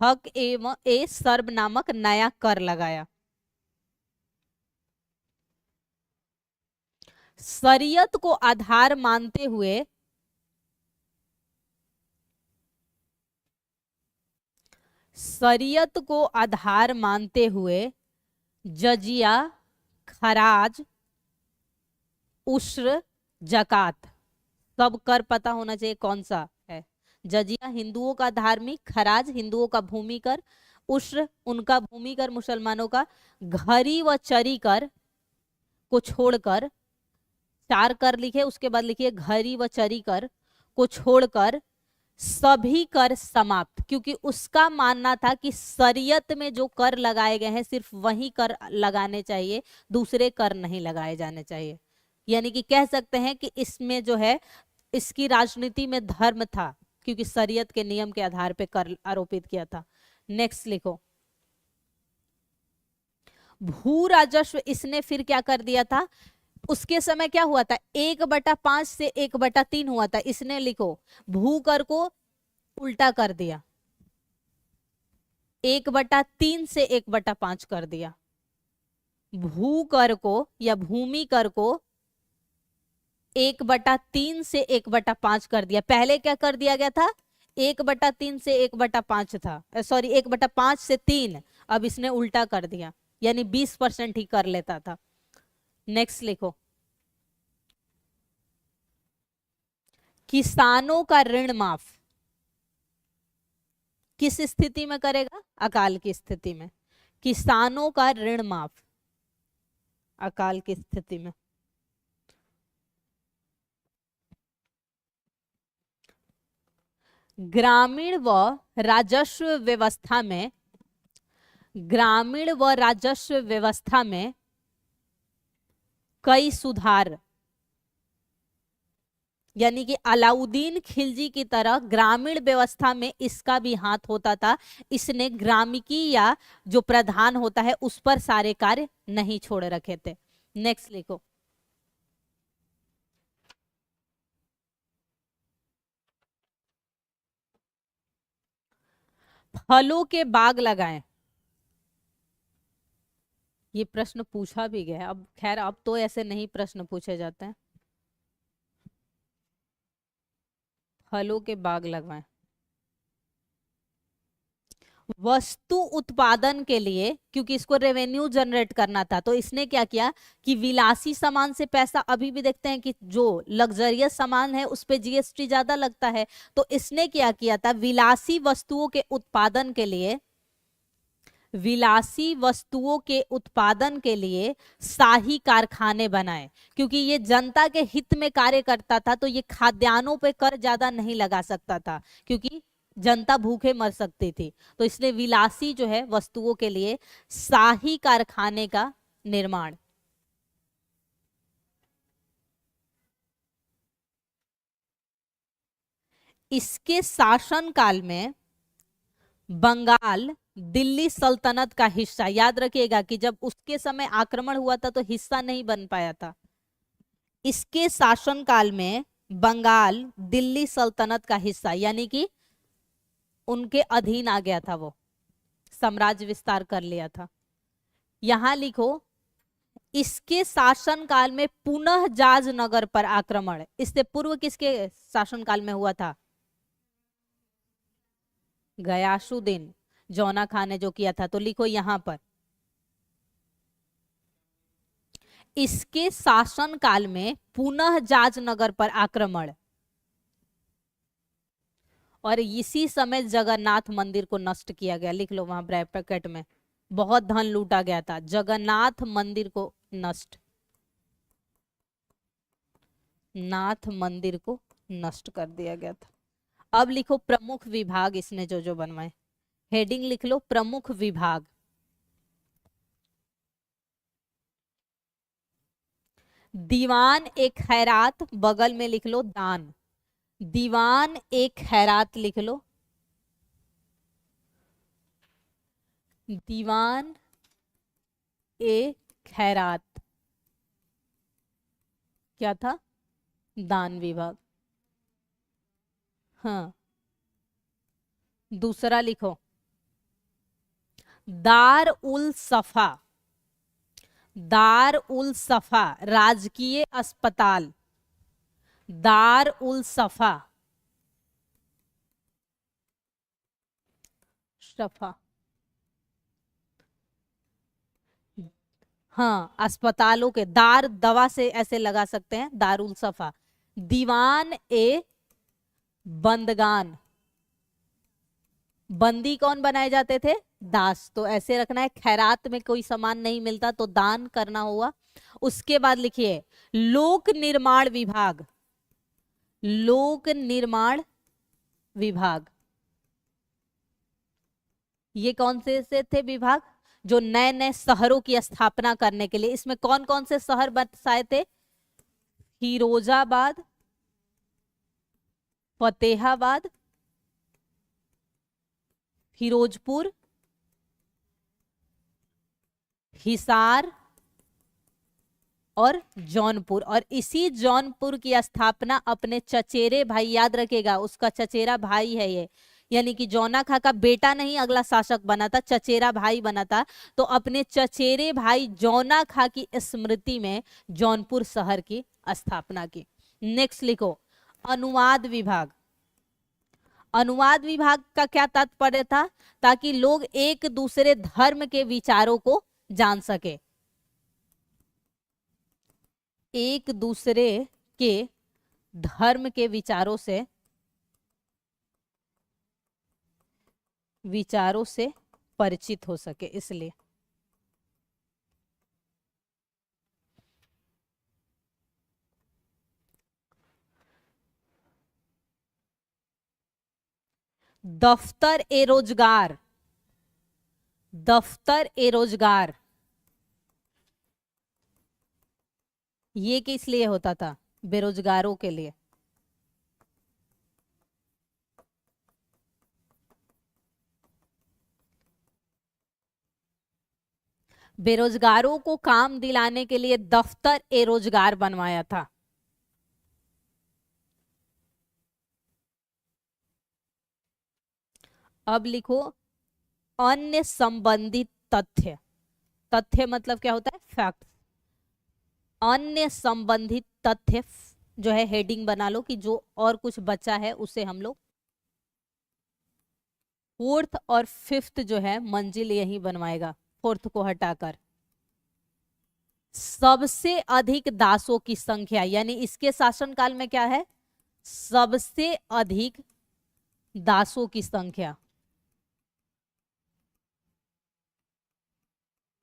हक एवं ए सर्ब नामक नया कर लगाया। शरीयत को आधार मानते हुए शरीयत को आधार मानते हुए जजिया, खराज, उश्र, जकात, सब कर पता होना चाहिए कौन सा है। जजिया हिंदुओं का धार्मिक, खराज हिंदुओं का भूमि कर, उश्र उनका भूमि कर मुसलमानों का, घरी व चरी कर को छोड़कर, 4 कर लिखे उसके बाद लिखिए घरी व चरी कर को छोड़कर सभी कर समाप्त, क्योंकि उसका मानना था कि शरीयत में जो कर लगाए गए हैं सिर्फ वही कर लगाने चाहिए, दूसरे कर नहीं लगाए जाने चाहिए। यानी कि कह सकते हैं कि इसमें जो है इसकी राजनीति में धर्म था, क्योंकि शरीयत के नियम के आधार पर कर आरोपित किया था। नेक्स्ट लिखो, भू राजस्व इसने फिर क्या कर दिया था? उसके समय क्या हुआ था? 1/5 से 1/3 हुआ था। इसने लिखो भू कर को उल्टा कर दिया, 1/3 से 1/5 कर दिया। भू कर को या भूमि कर को 1/3 से 1/5 कर दिया। पहले क्या कर दिया गया था? 1/3 से 1/5 था, सॉरी 1/5 से 3। अब इसने उल्टा कर दिया, यानी 20% ही कर लेता था। नेक्स्ट लिखो, किसानों का ऋण माफ किस स्थिति में करेगा? अकाल की स्थिति में। किसानों का ऋण माफ अकाल की स्थिति में। ग्रामीण व राजस्व व्यवस्था में, ग्रामीण व राजस्व व्यवस्था में कई सुधार, यानी कि अलाउद्दीन खिलजी की तरह ग्रामीण व्यवस्था में इसका भी हाथ होता था। इसने ग्रामिकी या जो प्रधान होता है उस पर सारे कार्य नहीं छोड़ रखे थे। नेक्स्ट लिखो, फलों के बाग लगाएं। ये प्रश्न पूछा भी गया, अब खैर अब तो ऐसे नहीं प्रश्न पूछे जाते हैं। फलों के बाग लगवाएं। वस्तु उत्पादन के लिए, क्योंकि इसको रेवेन्यू जनरेट करना था, तो इसने क्या किया कि विलासी सामान से पैसा, अभी भी देखते हैं कि जो लग्जरियस सामान है उस पे जीएसटी ज्यादा लगता है, तो इसने क्या किया था? विलासी वस्तुओं के उत्पादन के लिए, विलासी वस्तुओं के उत्पादन के लिए शाही कारखाने बनाए। क्योंकि ये जनता के हित में कार्य करता था, तो ये खाद्यान्नों पे कर ज्यादा नहीं लगा सकता था, क्योंकि जनता भूखे मर सकती थी। तो इसने विलासी जो है वस्तुओं के लिए शाही कारखाने का निर्माण। इसके शासनकाल में बंगाल दिल्ली सल्तनत का हिस्सा, याद रखिएगा कि जब उसके समय आक्रमण हुआ था तो हिस्सा नहीं बन पाया था। इसके शासनकाल में बंगाल दिल्ली सल्तनत का हिस्सा, यानी कि उनके अधीन आ गया था, वो साम्राज्य विस्तार कर लिया था। यहां लिखो, इसके शासनकाल में पुनः जाज नगर पर आक्रमण। इससे पूर्व किसके शासनकाल में हुआ था? गयासुद्दीन जौना खान ने जो किया था। तो लिखो यहां पर, इसके शासनकाल में पुनः जाज नगर पर आक्रमण, और इसी समय जगन्नाथ मंदिर को नष्ट किया गया। लिख लो वहां ब्रैकेट में, बहुत धन लूटा गया था, जगन्नाथ मंदिर को नष्ट, नाथ मंदिर को नष्ट कर दिया गया था। अब लिखो प्रमुख विभाग इसने जो जो बनवाए, हेडिंग लिख लो प्रमुख विभाग। दीवान एक खैरात, बगल में लिख लो दान। दीवान एक खैरात लिख लो। दीवान ए खैरात क्या था? दान विभाग। हाँ, दूसरा लिखो, दार उल सफा, दार उल सफा राजकीय अस्पताल, दार उल सफा, सफा, हाँ अस्पतालों के, दार दवा से ऐसे लगा सकते हैं, दारुल सफा। दीवान ए बंदगान, बंदी कौन बनाए जाते थे? दास, तो ऐसे रखना है। खैरात में कोई सामान नहीं मिलता तो दान करना हुआ। उसके बाद लिखिए लोक निर्माण विभाग, लोक निर्माण विभाग, ये कौन से थे विभाग? जो नए नए शहरों की स्थापना करने के लिए। इसमें कौन कौन से शहर बसाए थे? फिरोजाबाद, फतेहाबाद, फिरोजपुर, हिसार और जौनपुर। और इसी जौनपुर की स्थापना अपने चचेरे भाई, याद रखेगा उसका चचेरा भाई है ये, यानी कि जौना खा का बेटा नहीं अगला शासक बना था, चचेरा भाई बना था। तो अपने चचेरे भाई जौना खा की स्मृति में जौनपुर शहर की स्थापना की। नेक्स्ट लिखो अनुवाद विभाग। अनुवाद विभाग का क्या तात्पर्य था? ताकि लोग एक दूसरे धर्म के विचारों को जान सके, एक दूसरे के धर्म के विचारों से परिचित हो सके, इसलिए। दफ्तर ए रोजगार, दफ्तर ए रोजगार ये किस लिए होता था? बेरोजगारों के लिए। बेरोजगारों को काम दिलाने के लिए दफ्तर ए रोजगार बनवाया था। अब लिखो अन्य संबंधित तथ्य। तथ्य मतलब क्या होता है? फैक्ट। अन्य संबंधित तथ्य जो है हेडिंग बना लो कि जो और कुछ बचा है उसे हम लोग फोर्थ और फिफ्थ जो है मंजिल यही बनवाएगा, फोर्थ को हटाकर। सबसे अधिक दासों की संख्या, यानी इसके शासनकाल में क्या है? सबसे अधिक दासों की संख्या।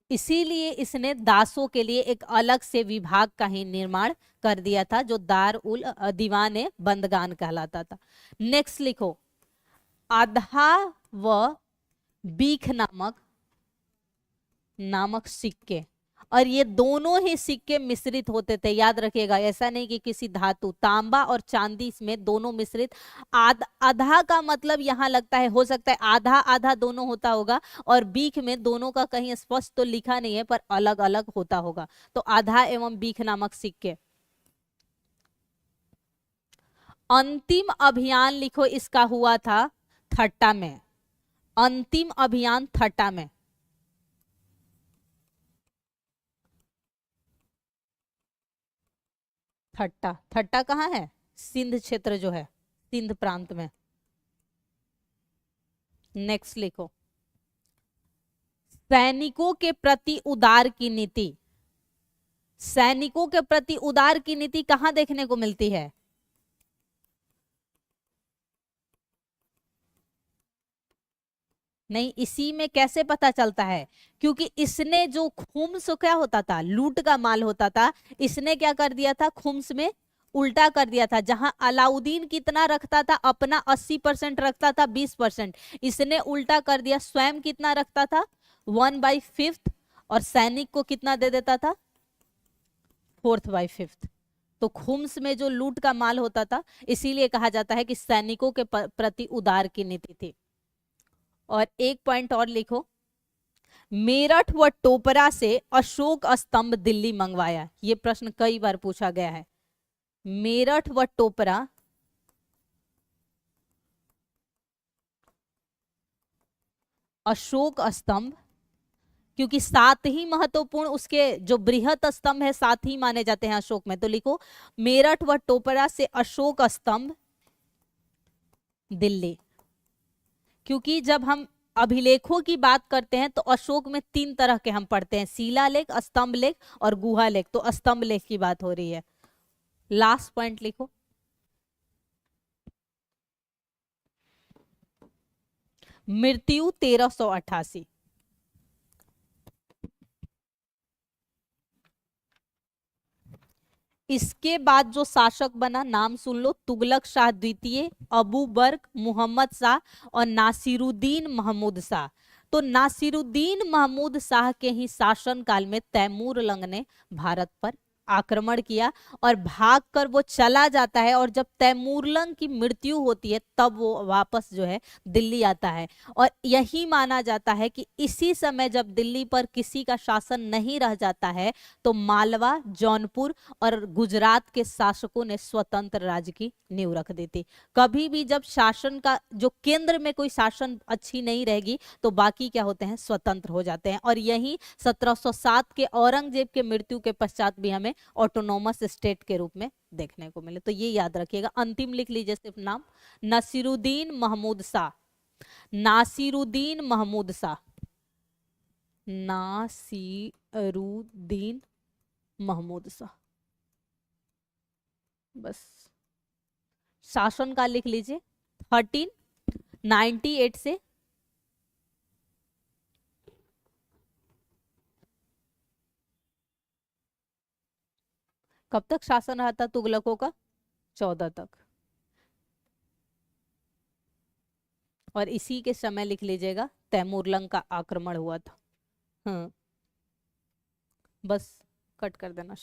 इसीलिए इसने दासों के लिए एक अलग से विभाग का ही निर्माण कर दिया था जो दार उल दीवान बंदगान कहलाता था। नेक्स्ट लिखो आधा व बीख नामक सिक्के। और ये दोनों ही सिक्के मिश्रित होते थे, याद रखिएगा। ऐसा नहीं कि किसी धातु, तांबा और चांदी में दोनों मिश्रित। आधा का मतलब यहाँ लगता है, हो सकता है आधा आधा दोनों होता होगा, और बीख में दोनों का कहीं स्पष्ट तो लिखा नहीं है पर अलग अलग होता होगा। तो आधा एवं बीख नामक सिक्के। अंतिम अभियान लिखो इसका हुआ था थट्टा में। अंतिम अभियान थट्टा में। थट्टा, थट्टा कहाँ है? सिंध क्षेत्र जो है, सिंध प्रांत में। नेक्स्ट लिखो सैनिकों के प्रति उदार की नीति। सैनिकों के प्रति उदार की नीति कहां देखने को मिलती है? नहीं, इसी में कैसे पता चलता है? क्योंकि इसने जो खुम्स क्या होता था, लूट का माल होता था, इसने क्या कर दिया था? खुम्स में उल्टा कर दिया था। जहां अलाउद्दीन कितना रखता था? अपना 80% रखता था, 20%। इसने उल्टा कर दिया, स्वयं कितना रखता था? 1/5, और सैनिक को कितना दे देता था? 4/5। तो खुम्स में जो लूट का माल होता था, इसीलिए कहा जाता है कि सैनिकों के प्रति उदार की नीति थी। और एक पॉइंट और लिखो, मेरठ व टोपरा से अशोक स्तंभ दिल्ली मंगवाया। ये प्रश्न कई बार पूछा गया है। मेरठ व टोपरा अशोक स्तंभ, क्योंकि सात ही महत्वपूर्ण उसके जो बृहत स्तंभ है सात ही माने जाते हैं अशोक में, तो लिखो मेरठ व टोपरा से अशोक स्तंभ दिल्ली। क्योंकि जब हम अभिलेखों की बात करते हैं तो अशोक में तीन तरह के हम पढ़ते हैं, शिलालेख, स्तंभ लेख और गुहा लेख। तो स्तंभ लेख की बात हो रही है। लास्ट पॉइंट लिखो, मृत्यु 1388। इसके बाद जो शासक बना, नाम सुन लो, तुगलक शाह द्वितीय, अबू बर्क, मोहम्मद शाह और नासिरुद्दीन महमूद शाह। तो नासिरुद्दीन महमूद शाह के ही शासन काल में तैमूरलंग ने भारत पर आक्रमण किया और भागकर वो चला जाता है, और जब तैमूरलंग की मृत्यु होती है तब वो वापस जो है दिल्ली आता है। और यही माना जाता है कि इसी समय जब दिल्ली पर किसी का शासन नहीं रह जाता है तो मालवा, जौनपुर और गुजरात के शासकों ने स्वतंत्र राज्य की नींव रख दी थी। कभी भी जब शासन का जो केंद्र में कोई शासन अच्छी नहीं रहेगी तो बाकी क्या होते हैं, स्वतंत्र हो जाते हैं। और यही 1707 के औरंगजेब के मृत्यु के पश्चात भी हमें ऑटोनोमस स्टेट के रूप में देखने को मिले। तो ये याद रखिएगा। अंतिम लिख लीजिए सिर्फ नाम, नसीरुद्दीन महमूद शाह। नासिरुद्दीन महमूद शाह, नासिरुद्दीन महमूद शाह। बस शासन काल लिख लीजिए 1398 से कब तक शासन रहा था तुगलकों का, 14 तक। और इसी के समय लिख लीजिएगा तैमूरलंग का आक्रमण हुआ था। हाँ, बस कट कर देना।